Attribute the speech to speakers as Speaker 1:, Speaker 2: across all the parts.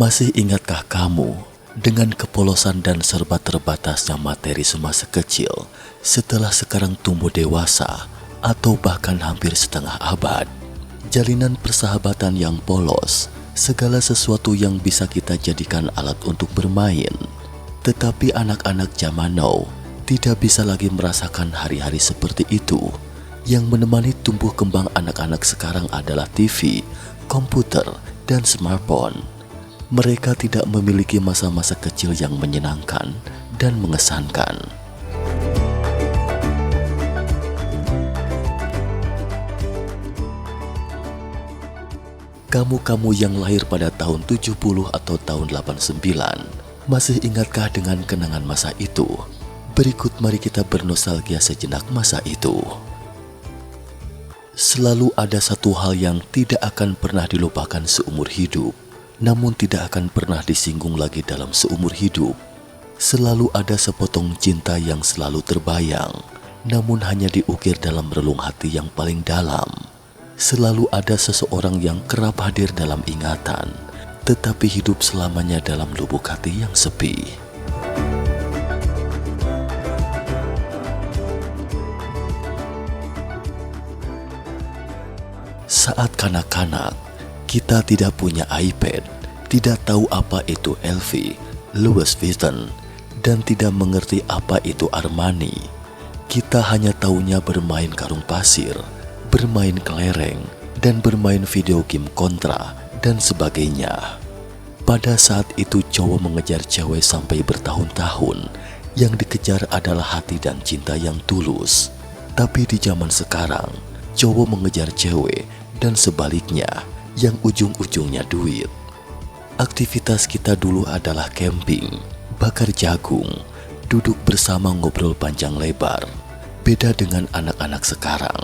Speaker 1: Masih ingatkah kamu dengan kepolosan dan serba terbatasnya materi semasa kecil setelah sekarang tumbuh dewasa atau bahkan hampir setengah abad? Jalinan persahabatan yang polos, segala sesuatu yang bisa kita jadikan alat untuk bermain. Tetapi anak-anak zaman now tidak bisa lagi merasakan hari-hari seperti itu. Yang menemani tumbuh kembang anak-anak sekarang adalah TV, komputer, dan smartphone. Mereka tidak memiliki masa-masa kecil yang menyenangkan dan mengesankan. Kamu-kamu yang lahir pada tahun 70 atau tahun 89, masih ingatkah dengan kenangan masa itu? Berikut mari kita bernostalgia sejenak masa itu. Selalu ada satu hal yang tidak akan pernah dilupakan seumur hidup, namun tidak akan pernah disinggung lagi dalam seumur hidup. Selalu ada sepotong cinta yang selalu terbayang, namun hanya diukir dalam relung hati yang paling dalam. Selalu ada seseorang yang kerap hadir dalam ingatan, tetapi hidup selamanya dalam lubuk hati yang sepi. Saat kanak-kanak, kita tidak punya iPad, tidak tahu apa itu LV, Louis Vuitton, dan tidak mengerti apa itu Armani. Kita hanya taunya bermain karung pasir, bermain kelereng, dan bermain video game Contra, dan sebagainya. Pada saat itu cowok mengejar cewek sampai bertahun-tahun, yang dikejar adalah hati dan cinta yang tulus. Tapi di zaman sekarang, cowok mengejar cewek, dan sebaliknya, yang ujung-ujungnya duit. Aktivitas kita dulu adalah camping, bakar jagung, duduk bersama ngobrol panjang lebar. Beda dengan anak-anak sekarang,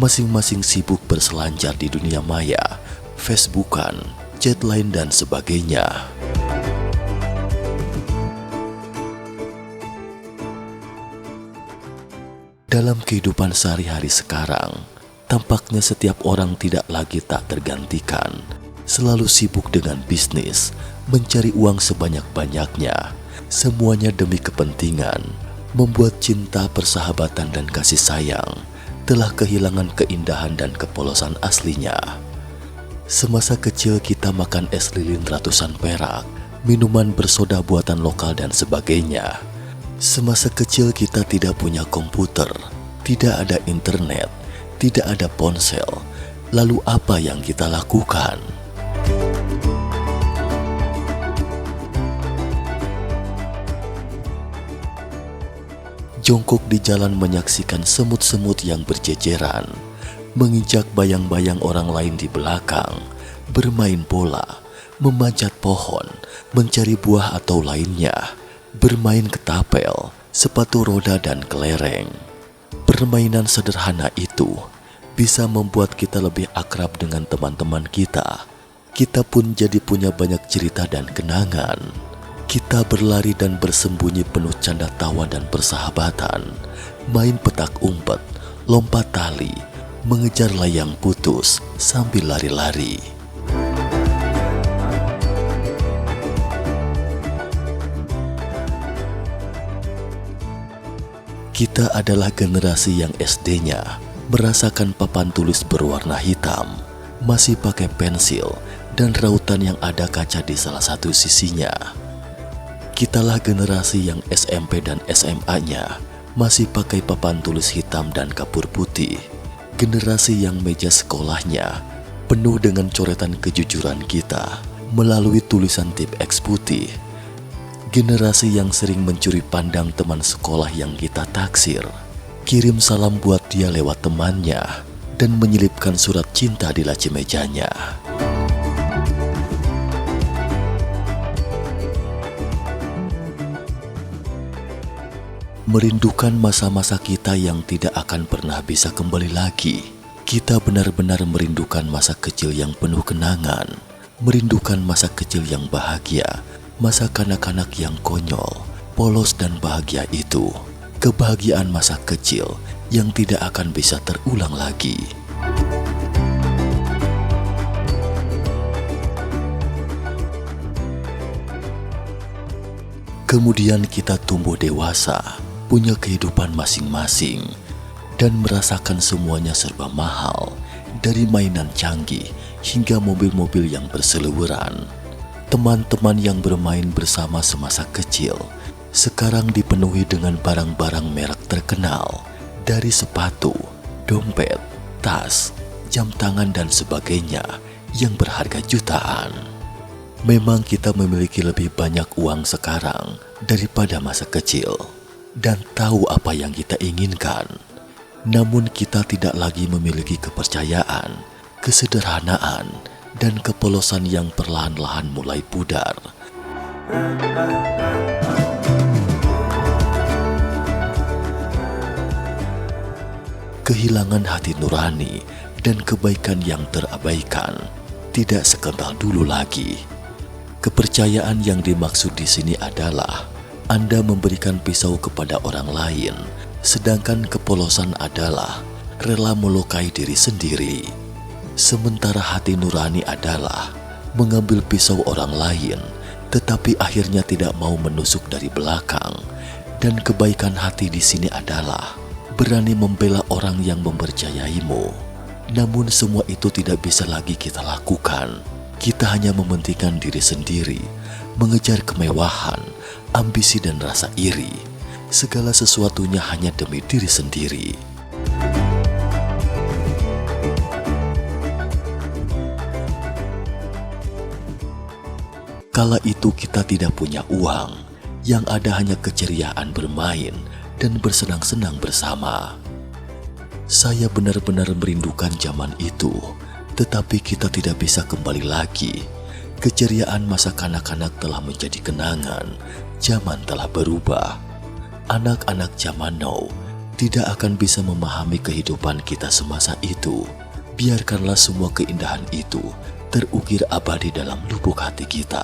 Speaker 1: masing-masing sibuk berselancar di dunia maya, Facebookan, chat lain dan sebagainya. Dalam kehidupan sehari-hari sekarang, tampaknya setiap orang tidak lagi tak tergantikan, selalu sibuk dengan bisnis, mencari uang sebanyak-banyaknya, semuanya demi kepentingan, membuat cinta, persahabatan, dan kasih sayang telah kehilangan keindahan dan kepolosan aslinya. Semasa kecil kita makan es lilin ratusan perak, minuman bersoda buatan lokal, dan sebagainya. Semasa kecil kita tidak punya komputer, tidak ada internet, tidak ada ponsel. Lalu apa yang kita lakukan? Jongkok di jalan menyaksikan semut-semut yang berjejeran, menginjak bayang-bayang orang lain di belakang, bermain bola, memanjat pohon, mencari buah atau lainnya, bermain ketapel, sepatu roda, dan kelereng. Permainan sederhana itu bisa membuat kita lebih akrab dengan teman-teman kita. Kita pun jadi punya banyak cerita dan kenangan. Kita berlari dan bersembunyi penuh canda tawa dan persahabatan. Main petak umpet, lompat tali, mengejar layang putus sambil lari-lari. Kita adalah generasi yang SD-nya merasakan papan tulis berwarna hitam, masih pakai pensil, dan rautan yang ada kaca di salah satu sisinya. Kitalah generasi yang SMP dan SMA-nya masih pakai papan tulis hitam dan kapur putih. Generasi yang meja sekolahnya penuh dengan coretan kejujuran kita melalui tulisan tip X putih. Generasi yang sering mencuri pandang teman sekolah yang kita taksir, kirim salam buat dia lewat temannya, dan menyelipkan surat cinta di laci mejanya. Merindukan masa-masa kita yang tidak akan pernah bisa kembali lagi. Kita benar-benar merindukan masa kecil yang penuh kenangan, merindukan masa kecil yang bahagia, masa kanak-kanak yang konyol, polos dan bahagia itu. Kebahagiaan masa kecil yang tidak akan bisa terulang lagi. Kemudian kita tumbuh dewasa, punya kehidupan masing-masing, dan merasakan semuanya serba mahal, dari mainan canggih hingga mobil-mobil yang berseliweran. Teman-teman yang bermain bersama semasa kecil sekarang dipenuhi dengan barang-barang merek terkenal, dari sepatu, dompet, tas, jam tangan, dan sebagainya yang berharga jutaan. Memang kita memiliki lebih banyak uang sekarang daripada masa kecil dan tahu apa yang kita inginkan. Namun kita tidak lagi memiliki kepercayaan, kesederhanaan, dan kepolosan yang perlahan-lahan mulai pudar. Kehilangan hati nurani dan kebaikan yang terabaikan, tidak sekental dulu lagi. Kepercayaan yang dimaksud di sini adalah Anda memberikan pisau kepada orang lain, sedangkan kepolosan adalah rela melukai diri sendiri. Sementara hati nurani adalah mengambil pisau orang lain, tetapi akhirnya tidak mau menusuk dari belakang. Dan kebaikan hati di sini adalah berani membela orang yang mempercayaimu. Namun semua itu tidak bisa lagi kita lakukan. Kita hanya mementingkan diri sendiri, mengejar kemewahan, ambisi, dan rasa iri. Segala sesuatunya hanya demi diri sendiri. Kala itu kita tidak punya uang, yang ada hanya keceriaan bermain dan bersenang-senang bersama. Saya benar-benar merindukan zaman itu, tetapi kita tidak bisa kembali lagi. Keceriaan masa kanak-kanak telah menjadi kenangan, zaman telah berubah. Anak-anak zaman now tidak akan bisa memahami kehidupan kita semasa itu. Biarkanlah semua keindahan itu terukir abadi dalam lubuk hati kita.